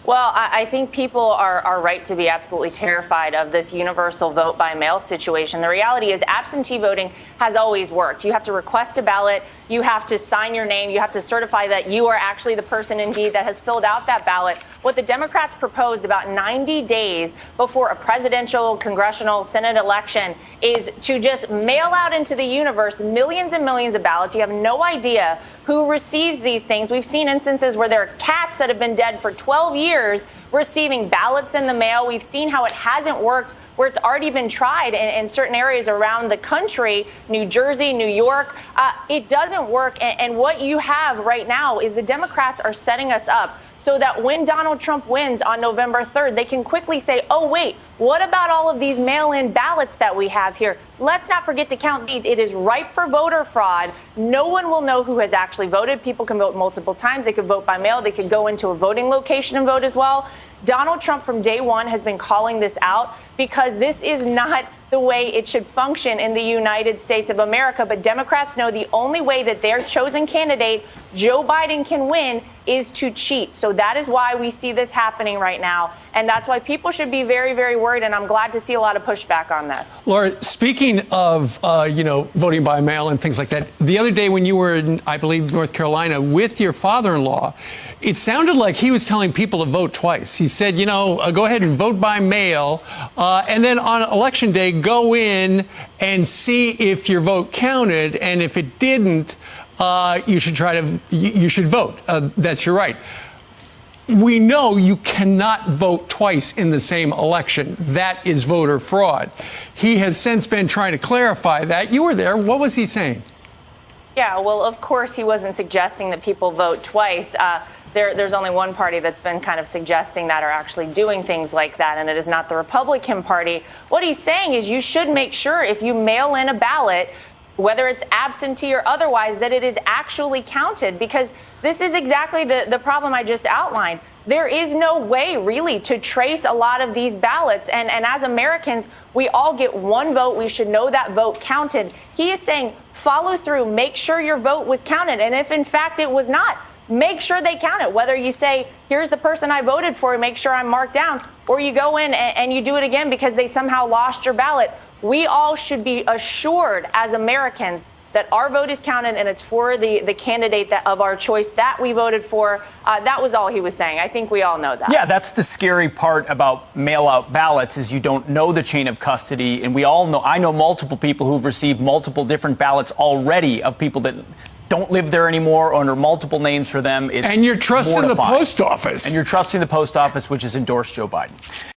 Well, I think people are right to be absolutely terrified of this universal vote by mail situation. The reality is absentee voting has always worked. You have to request a ballot. You have to sign your name. You have to certify that you are actually the person indeed that has filled out that ballot. What the Democrats proposed about 90 days before a presidential, congressional, Senate election is to just mail out into the universe millions and millions of ballots. You have no idea who receives these things. We've seen instances where there are cats that have been dead for 12 years receiving ballots in the mail. We've seen how it hasn't worked where it's already been tried in certain areas around the country, New Jersey, New York. It doesn't work. And what you have right now is the Democrats are setting us up so that when Donald Trump wins on November 3rd, they can quickly say, oh, wait, what about all of these mail-in ballots that we have here? Let's not forget to count these. It is ripe for voter fraud. No one will know who has actually voted. People can vote multiple times. They could vote by mail. They could go into a voting location and vote as well. Donald Trump from day one has been calling this out because this is not the way it should function in the United States of America. But Democrats know the only way that their chosen candidate, Joe Biden, can win is to cheat. So that is why we see this happening right now. And that's why people should be very, very worried. And I'm glad to see a lot of pushback on this. Laura, speaking of, voting by mail and things like that, the other day when you were in, I believe, North Carolina with your father-in-law, it sounded like he was telling people to vote twice. He said, go ahead and vote by mail. And then on election day, go in and see if your vote counted. And if it didn't, you should vote. That's your right. We know you cannot vote twice in the same election. That is voter fraud. He has since been trying to clarify that. You were there. What was he saying? Yeah, well, of course, he wasn't suggesting that people vote twice. There's only one party that's been kind of suggesting that or actually doing things like that, and it is not the Republican Party. What he's saying is you should make sure if you mail in a ballot, whether it's absentee or otherwise, that it is actually counted, because this is exactly the problem I just outlined. There is no way really to trace a lot of these ballots. And as Americans, we all get one vote. We should know that vote counted. He is saying follow through, make sure your vote was counted. And if in fact it was not, make sure they count it. Whether you say, here's the person I voted for, make sure I'm marked down, or you go in and you do it again because they somehow lost your ballot. We all should be assured as Americans that our vote is counted and it's for the candidate of our choice that we voted for. That was all he was saying. I think we all know that. Yeah, that's the scary part about mail-out ballots is you don't know the chain of custody. And we all know, I know multiple people who've received multiple different ballots already of people that don't live there anymore under multiple names for them. It's and you're trusting mortifying. the post office. And you're trusting the post office, which has endorsed Joe Biden.